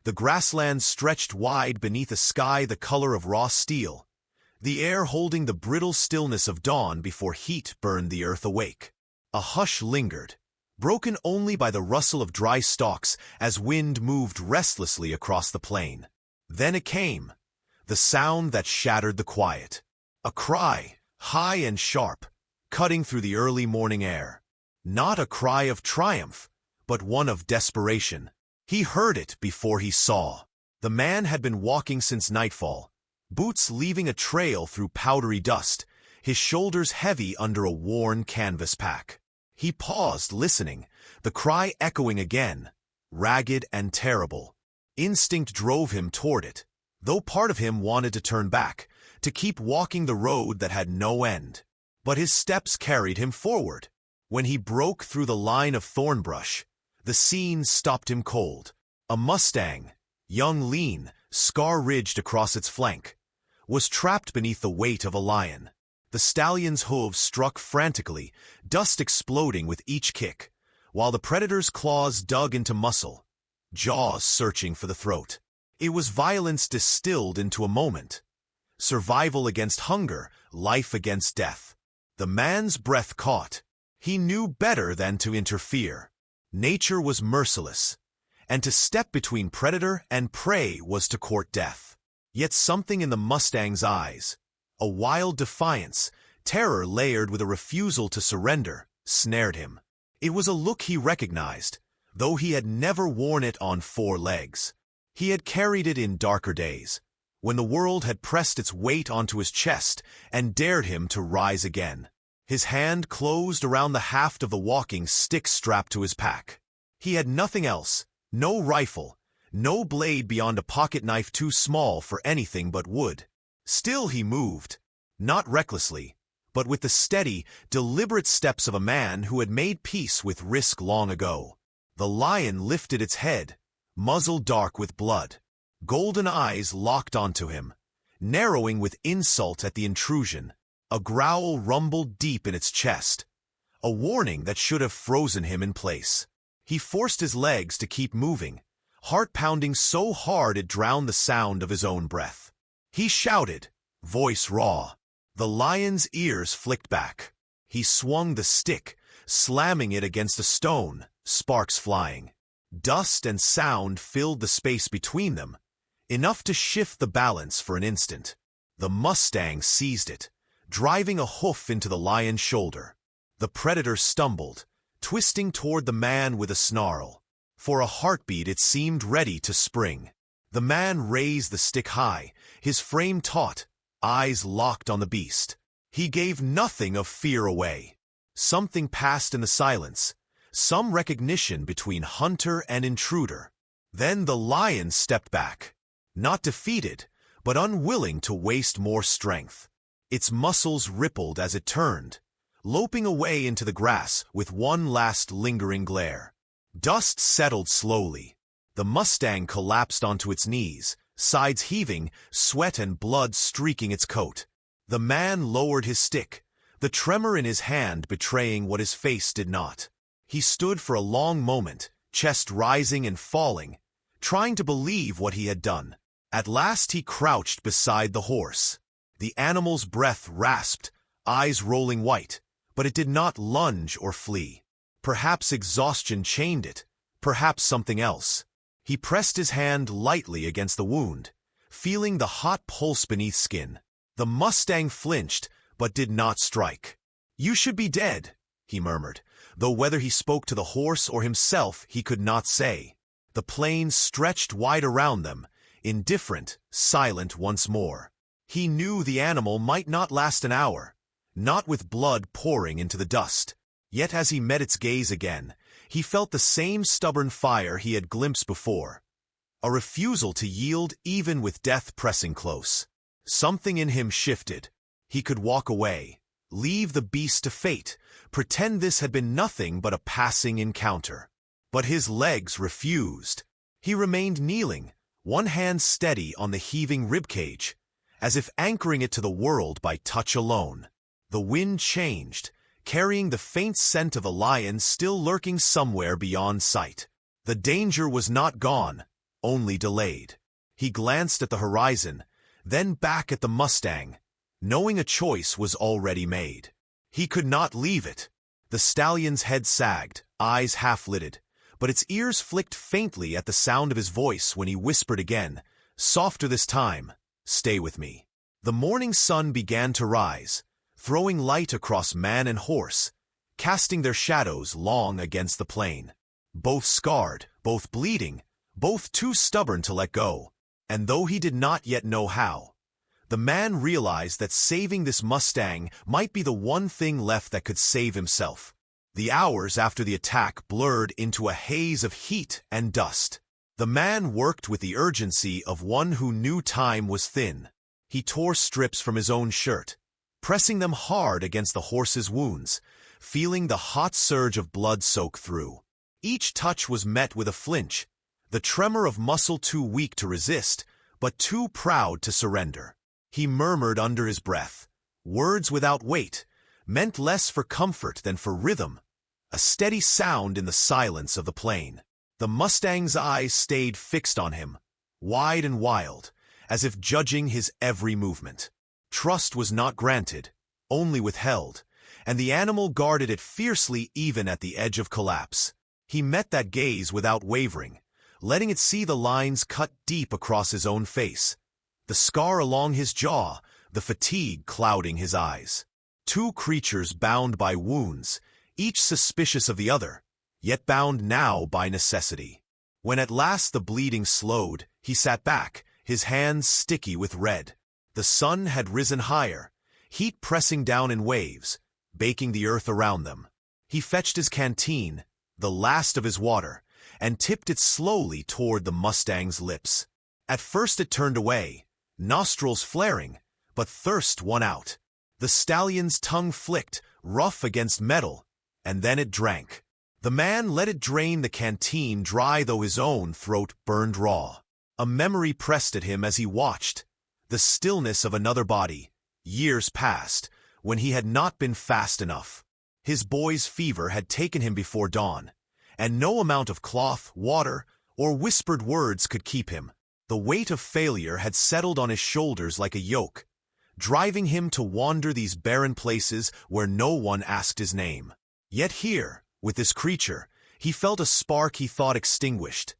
The grasslands stretched wide beneath a sky the color of raw steel, the air holding the brittle stillness of dawn before heat burned the earth awake. A hush lingered, broken only by the rustle of dry stalks as wind moved restlessly across the plain. Then it came, the sound that shattered the quiet. A cry, high and sharp, cutting through the early morning air. Not a cry of triumph, but one of desperation. He heard it before he saw. The man had been walking since nightfall, boots leaving a trail through powdery dust, his shoulders heavy under a worn canvas pack. He paused, listening, the cry echoing again, ragged and terrible. Instinct drove him toward it, though part of him wanted to turn back, to keep walking the road that had no end. But his steps carried him forward. When he broke through the line of thorn brush, the scene stopped him cold. A Mustang, young, lean, scar-ridged across its flank, was trapped beneath the weight of a lion. The stallion's hooves struck frantically, dust exploding with each kick, while the predator's claws dug into muscle, jaws searching for the throat. It was violence distilled into a moment. Survival against hunger, life against death. The man's breath caught. He knew better than to interfere. Nature was merciless, and to step between predator and prey was to court death. Yet something in the Mustang's eyes, a wild defiance, terror layered with a refusal to surrender, snared him. It was a look he recognized, though he had never worn it on four legs. He had carried it in darker days, when the world had pressed its weight onto his chest and dared him to rise again. His hand closed around the haft of the walking stick strapped to his pack. He had nothing else, no rifle, no blade beyond a pocket knife too small for anything but wood. Still he moved, not recklessly, but with the steady, deliberate steps of a man who had made peace with risk long ago. The lion lifted its head, muzzle dark with blood. Golden eyes locked onto him, narrowing with insult at the intrusion. A growl rumbled deep in its chest, a warning that should have frozen him in place. He forced his legs to keep moving, heart pounding so hard it drowned the sound of his own breath. He shouted, voice raw. The lion's ears flicked back. He swung the stick, slamming it against a stone, sparks flying. Dust and sound filled the space between them, enough to shift the balance for an instant. The Mustang seized it, driving a hoof into the lion's shoulder. The predator stumbled, twisting toward the man with a snarl. For a heartbeat it seemed ready to spring. The man raised the stick high, his frame taut, eyes locked on the beast. He gave nothing of fear away. Something passed in the silence, some recognition between hunter and intruder. Then the lion stepped back, not defeated, but unwilling to waste more strength. Its muscles rippled as it turned, loping away into the grass with one last lingering glare. Dust settled slowly. The Mustang collapsed onto its knees, sides heaving, sweat and blood streaking its coat. The man lowered his stick, the tremor in his hand betraying what his face did not. He stood for a long moment, chest rising and falling, trying to believe what he had done. At last he crouched beside the horse. The animal's breath rasped, eyes rolling white, but it did not lunge or flee. Perhaps exhaustion chained it, perhaps something else. He pressed his hand lightly against the wound, feeling the hot pulse beneath skin. The Mustang flinched, but did not strike. "You should be dead," he murmured, though whether he spoke to the horse or himself he could not say. The plain stretched wide around them, indifferent, silent once more. He knew the animal might not last an hour, not with blood pouring into the dust. Yet as he met its gaze again, he felt the same stubborn fire he had glimpsed before, a refusal to yield even with death pressing close. Something in him shifted. He could walk away, leave the beast to fate, pretend this had been nothing but a passing encounter. But his legs refused. He remained kneeling, one hand steady on the heaving ribcage, as if anchoring it to the world by touch alone. The wind changed, carrying the faint scent of a lion still lurking somewhere beyond sight. The danger was not gone, only delayed. He glanced at the horizon, then back at the Mustang, knowing a choice was already made. He could not leave it. The stallion's head sagged, eyes half-lidded, but its ears flicked faintly at the sound of his voice when he whispered again, softer this time, "Stay with me." The morning sun began to rise, throwing light across man and horse, casting their shadows long against the plain. Both scarred, both bleeding, both too stubborn to let go. And though he did not yet know how, the man realized that saving this Mustang might be the one thing left that could save himself. The hours after the attack blurred into a haze of heat and dust. The man worked with the urgency of one who knew time was thin. He tore strips from his own shirt, pressing them hard against the horse's wounds, feeling the hot surge of blood soak through. Each touch was met with a flinch, the tremor of muscle too weak to resist, but too proud to surrender. He murmured under his breath, words without weight, meant less for comfort than for rhythm, a steady sound in the silence of the plain. The Mustang's eyes stayed fixed on him, wide and wild, as if judging his every movement. Trust was not granted, only withheld, and the animal guarded it fiercely even at the edge of collapse. He met that gaze without wavering, letting it see the lines cut deep across his own face, the scar along his jaw, the fatigue clouding his eyes. Two creatures bound by wounds, each suspicious of the other, yet bound now by necessity. When at last the bleeding slowed, he sat back, his hands sticky with red. The sun had risen higher, heat pressing down in waves, baking the earth around them. He fetched his canteen, the last of his water, and tipped it slowly toward the Mustang's lips. At first it turned away, nostrils flaring, but thirst won out. The stallion's tongue flicked, rough against metal, and then it drank. The man let it drain the canteen dry though his own throat burned raw. A memory pressed at him as he watched, the stillness of another body, years past, when he had not been fast enough. His boy's fever had taken him before dawn, and no amount of cloth, water, or whispered words could keep him. The weight of failure had settled on his shoulders like a yoke, driving him to wander these barren places where no one asked his name. Yet here, with this creature, he felt a spark he thought extinguished,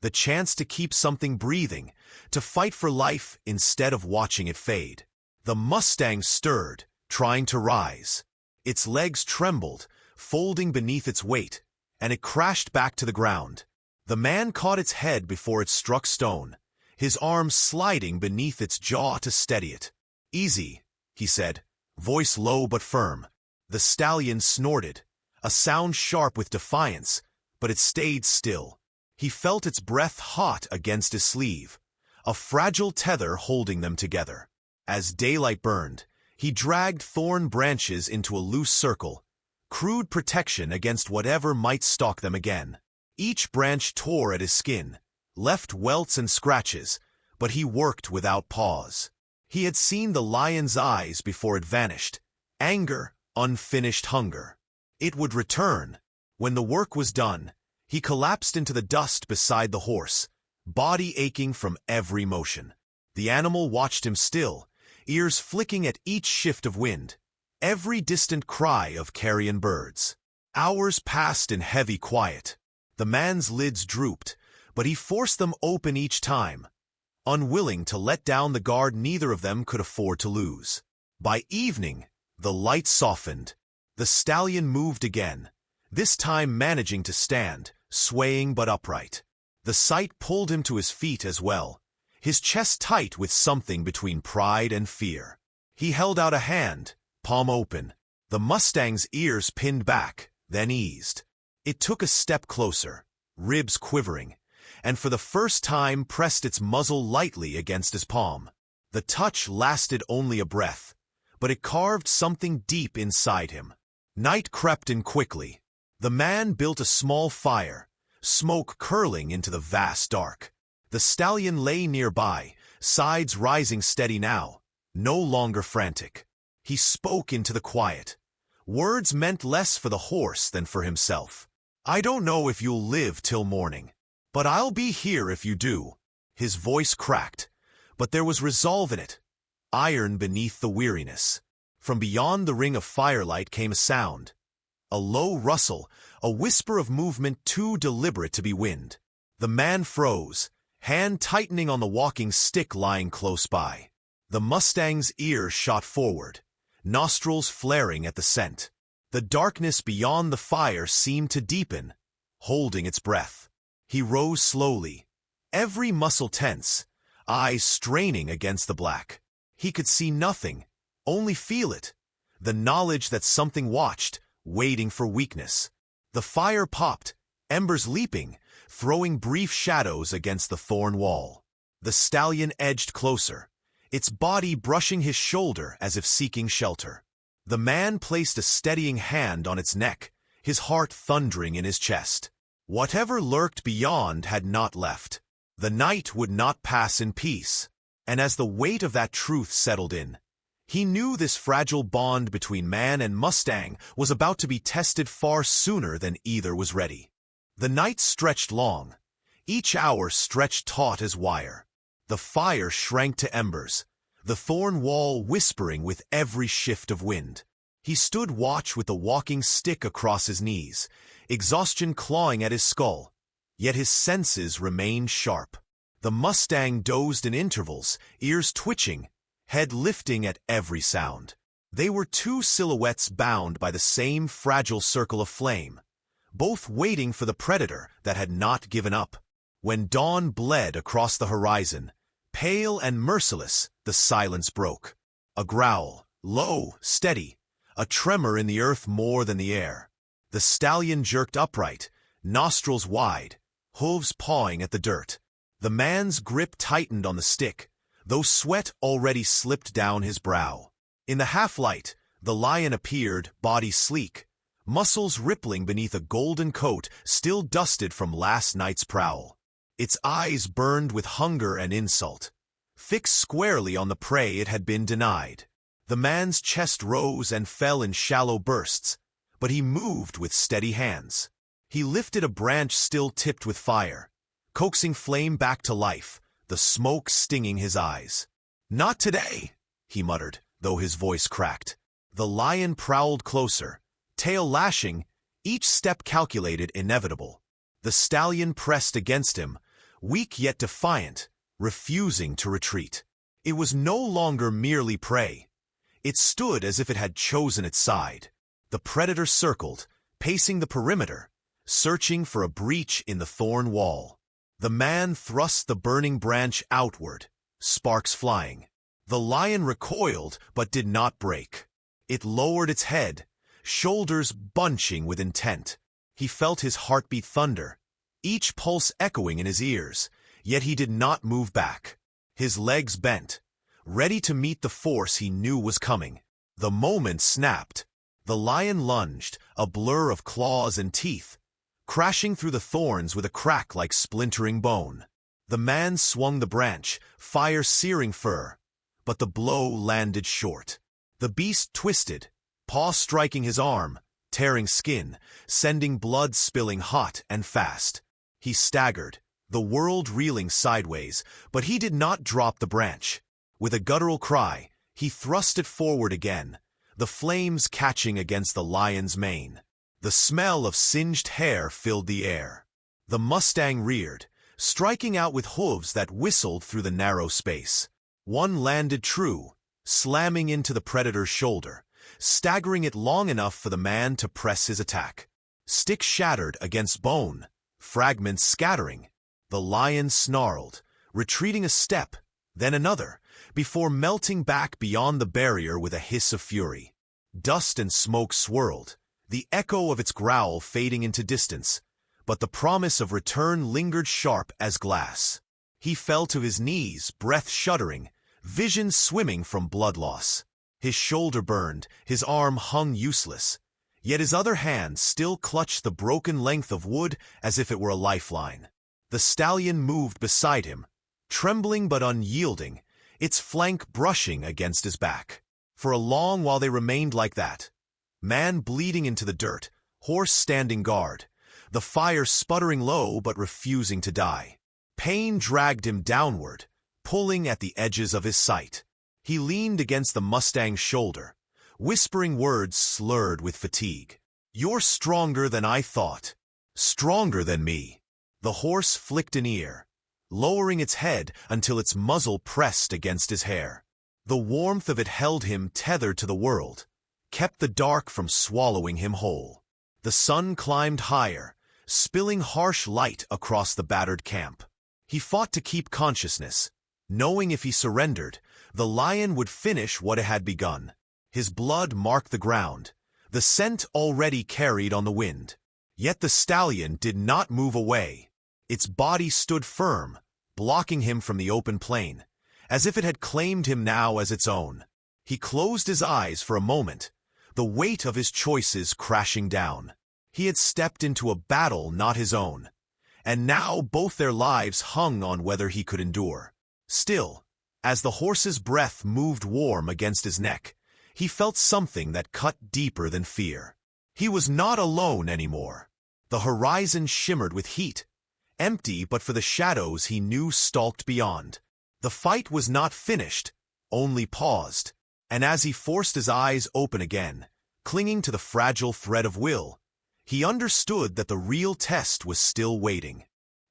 the chance to keep something breathing, to fight for life instead of watching it fade. The Mustang stirred, trying to rise. Its legs trembled, folding beneath its weight, and it crashed back to the ground. The man caught its head before it struck stone, his arms sliding beneath its jaw to steady it. "Easy," he said, voice low but firm. The stallion snorted, a sound sharp with defiance, but it stayed still. He felt its breath hot against his sleeve, a fragile tether holding them together. As daylight burned, he dragged thorn branches into a loose circle, crude protection against whatever might stalk them again. Each branch tore at his skin, left welts and scratches, but he worked without pause. He had seen the lion's eyes before it vanished, anger, unfinished hunger. It would return. When the work was done, he collapsed into the dust beside the horse, body aching from every motion. The animal watched him still, ears flicking at each shift of wind, every distant cry of carrion birds. Hours passed in heavy quiet. The man's lids drooped, but he forced them open each time, unwilling to let down the guard neither of them could afford to lose. By evening, the light softened. The stallion moved again, this time managing to stand, swaying but upright. The sight pulled him to his feet as well, his chest tight with something between pride and fear. He held out a hand, palm open. The Mustang's ears pinned back, then eased. It took a step closer, ribs quivering, and for the first time pressed its muzzle lightly against his palm. The touch lasted only a breath, but it carved something deep inside him. Night crept in quickly. The man built a small fire, smoke curling into the vast dark. The stallion lay nearby, sides rising steady now, no longer frantic. He spoke into the quiet. Words meant less for the horse than for himself. "I don't know if you'll live till morning, "But I'll be here if you do." His voice cracked, but there was resolve in it, iron beneath the weariness. From beyond the ring of firelight came a sound. A low rustle, a whisper of movement too deliberate to be wind. The man froze, hand tightening on the walking stick lying close by. The Mustang's ear shot forward, nostrils flaring at the scent. The darkness beyond the fire seemed to deepen, holding its breath. He rose slowly, every muscle tense, eyes straining against the black. He could see nothing, only feel it, the knowledge that something watched, waiting for weakness. The fire popped, embers leaping, throwing brief shadows against the thorn wall. The stallion edged closer, its body brushing his shoulder as if seeking shelter. The man placed a steadying hand on its neck, his heart thundering in his chest. Whatever lurked beyond had not left. The night would not pass in peace, and as the weight of that truth settled in, he knew this fragile bond between man and Mustang was about to be tested far sooner than either was ready. The night stretched long, each hour stretched taut as wire. The fire shrank to embers, the thorn wall whispering with every shift of wind. He stood watch with the walking stick across his knees, exhaustion clawing at his skull, yet his senses remained sharp. The Mustang dozed in intervals, ears twitching, head lifting at every sound. They were two silhouettes bound by the same fragile circle of flame, both waiting for the predator that had not given up. When dawn bled across the horizon, pale and merciless, the silence broke. A growl, low, steady, a tremor in the earth more than the air. The stallion jerked upright, nostrils wide, hooves pawing at the dirt. The man's grip tightened on the stick, though sweat already slipped down his brow. In the half-light, the lion appeared, body sleek, muscles rippling beneath a golden coat still dusted from last night's prowl. Its eyes burned with hunger and insult, fixed squarely on the prey it had been denied. The man's chest rose and fell in shallow bursts, but he moved with steady hands. He lifted a branch still tipped with fire, coaxing flame back to life, the smoke stinging his eyes. "Not today," he muttered, though his voice cracked. The lion prowled closer, tail lashing, each step calculated, inevitable. The stallion pressed against him, weak yet defiant, refusing to retreat. It was no longer merely prey. It stood as if it had chosen its side. The predator circled, pacing the perimeter, searching for a breach in the thorn wall. The man thrust the burning branch outward, sparks flying. The lion recoiled but did not break. It lowered its head, shoulders bunching with intent. He felt his heartbeat thunder, each pulse echoing in his ears, yet he did not move back. His legs bent, ready to meet the force he knew was coming. The moment snapped. The lion lunged, a blur of claws and teeth, crashing through the thorns with a crack like splintering bone. The man swung the branch, fire searing fur, but the blow landed short. The beast twisted, paw striking his arm, tearing skin, sending blood spilling hot and fast. He staggered, the world reeling sideways, but he did not drop the branch. With a guttural cry, he thrust it forward again, the flames catching against the lion's mane. The smell of singed hair filled the air. The Mustang reared, striking out with hooves that whistled through the narrow space. One landed true, slamming into the predator's shoulder, staggering it long enough for the man to press his attack. Stick shattered against bone, fragments scattering. The lion snarled, retreating a step, then another, before melting back beyond the barrier with a hiss of fury. Dust and smoke swirled, the echo of its growl fading into distance, but the promise of return lingered sharp as glass. He fell to his knees, breath shuddering, vision swimming from blood loss. His shoulder burned, his arm hung useless, yet his other hand still clutched the broken length of wood as if it were a lifeline. The stallion moved beside him, trembling but unyielding, its flank brushing against his back. For a long while they remained like that, man bleeding into the dirt, horse standing guard, the fire sputtering low but refusing to die. Pain dragged him downward, pulling at the edges of his sight. He leaned against the Mustang's shoulder, whispering words slurred with fatigue. "You're stronger than I thought. Stronger than me." The horse flicked an ear, lowering its head until its muzzle pressed against his hair. The warmth of it held him tethered to the world, kept the dark from swallowing him whole. The sun climbed higher, spilling harsh light across the battered camp. He fought to keep consciousness, knowing if he surrendered, the lion would finish what it had begun. His blood marked the ground, the scent already carried on the wind. Yet the stallion did not move away. Its body stood firm, blocking him from the open plain, as if it had claimed him now as its own. He closed his eyes for a moment, the weight of his choices crashing down. He had stepped into a battle not his own, and now both their lives hung on whether he could endure. Still, as the horse's breath moved warm against his neck, he felt something that cut deeper than fear. He was not alone anymore. The horizon shimmered with heat, empty but for the shadows he knew stalked beyond. The fight was not finished, only paused, and as he forced his eyes open again, clinging to the fragile thread of will, he understood that the real test was still waiting.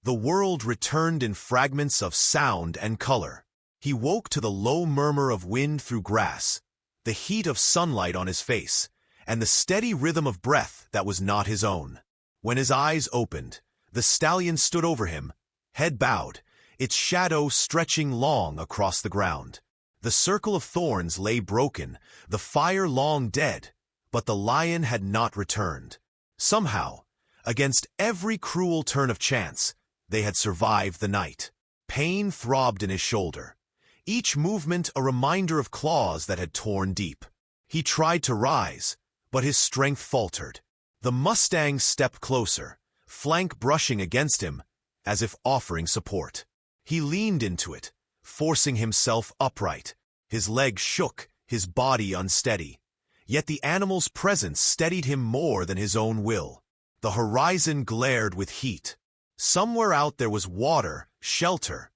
The world returned in fragments of sound and color. He woke to the low murmur of wind through grass, the heat of sunlight on his face, and the steady rhythm of breath that was not his own. When his eyes opened, the stallion stood over him, head bowed, its shadow stretching long across the ground. The circle of thorns lay broken, the fire long dead, but the lion had not returned. Somehow, against every cruel turn of chance, they had survived the night. Pain throbbed in his shoulder, each movement a reminder of claws that had torn deep. He tried to rise, but his strength faltered. The Mustang stepped closer, flank brushing against him, as if offering support. He leaned into it, forcing himself upright. His legs shook, his body unsteady. Yet the animal's presence steadied him more than his own will. The horizon glared with heat. Somewhere out there was water, shelter,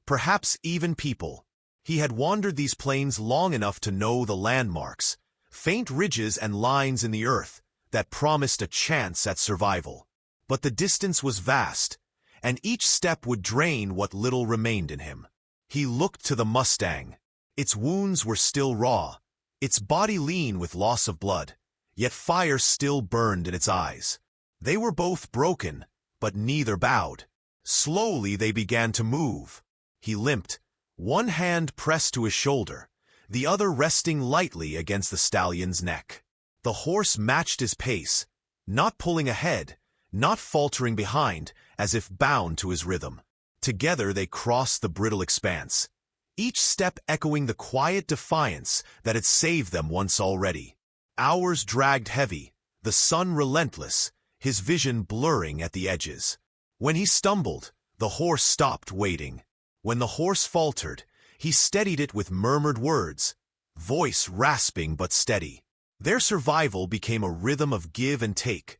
perhaps even people. He had wandered these plains long enough to know the landmarks, faint ridges and lines in the earth that promised a chance at survival. But the distance was vast, and each step would drain what little remained in him. He looked to the Mustang. Its wounds were still raw, its body lean with loss of blood, yet fire still burned in its eyes. They were both broken, but neither bowed. Slowly they began to move. He limped, one hand pressed to his shoulder, the other resting lightly against the stallion's neck. The horse matched his pace, not pulling ahead, not faltering behind, as if bound to his rhythm. Together they crossed the brittle expanse, each step echoing the quiet defiance that had saved them once already. Hours dragged heavy, the sun relentless, his vision blurring at the edges. When he stumbled, the horse stopped waiting. When the horse faltered, he steadied it with murmured words, voice rasping but steady. Their survival became a rhythm of give and take,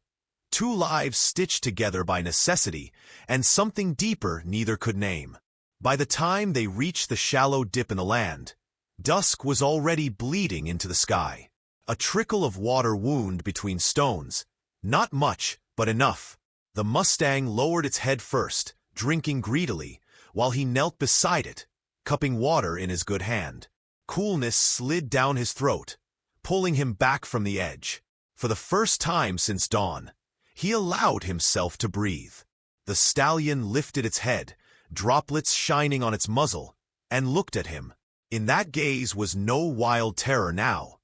two lives stitched together by necessity and something deeper neither could name. By the time they reached the shallow dip in the land, dusk was already bleeding into the sky. A trickle of water wound between stones, not much, but enough. The Mustang lowered its head first, drinking greedily, while he knelt beside it, cupping water in his good hand. Coolness slid down his throat, pulling him back from the edge. For the first time since dawn, he allowed himself to breathe. The stallion lifted its head, droplets shining on its muzzle, and looked at him. In that gaze was no wild terror now,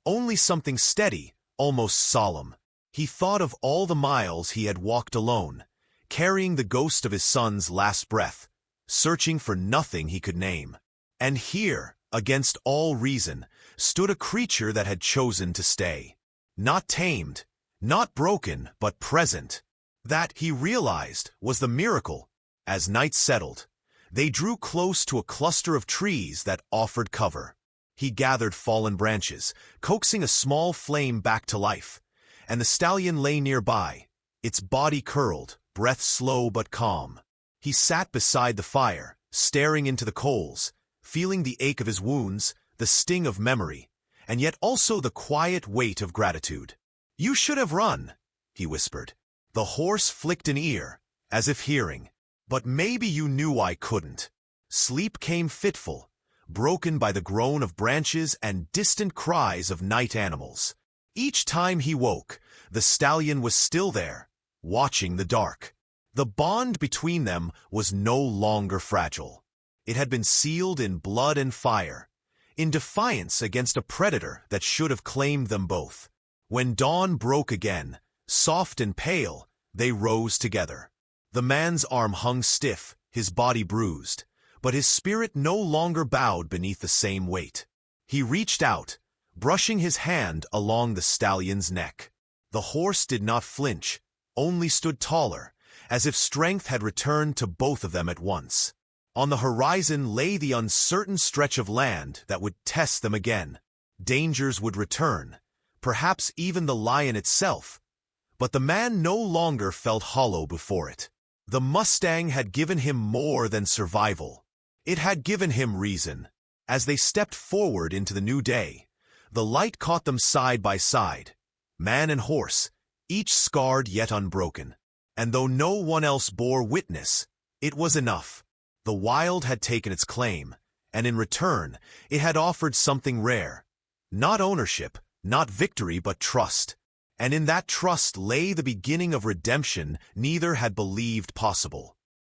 only something steady, almost solemn. He thought of all the miles he had walked alone, carrying the ghost of his son's last breath, searching for nothing he could name. And here, against all reason, stood a creature that had chosen to stay. Not tamed, not broken, but present. That, he realized, was the miracle. As night settled, they drew close to a cluster of trees that offered cover. He gathered fallen branches, coaxing a small flame back to life, and the stallion lay nearby, Its body curled, breath slow but calm. He sat beside the fire, staring into the coals, feeling the ache of his wounds, the sting of memory, and yet also the quiet weight of gratitude. "You should have run," he whispered. The horse flicked an ear, as if hearing. "But maybe you knew I couldn't." Sleep came fitful, broken by the groan of branches and distant cries of night animals. Each time he woke, the stallion was still there, watching the dark. The bond between them was no longer fragile. It had been sealed in blood and fire, in defiance against a predator that should have claimed them both. When dawn broke again, soft and pale, they rose together. The man's arm hung stiff, his body bruised, but his spirit no longer bowed beneath the same weight. He reached out, brushing his hand along the stallion's neck. The horse did not flinch, only stood taller, as if strength had returned to both of them at once. On the horizon lay the uncertain stretch of land that would test them again. Dangers would return, perhaps even the lion itself, but the man no longer felt hollow before it. The Mustang had given him more than survival. It had given him reason. As they stepped forward into the new day, the light caught them side by side, man and horse, each scarred yet unbroken. And though no one else bore witness, it was enough. The wild had taken its claim, and in return, it had offered something rare. Not ownership, not victory, but trust. And in that trust lay the beginning of redemption neither had believed possible.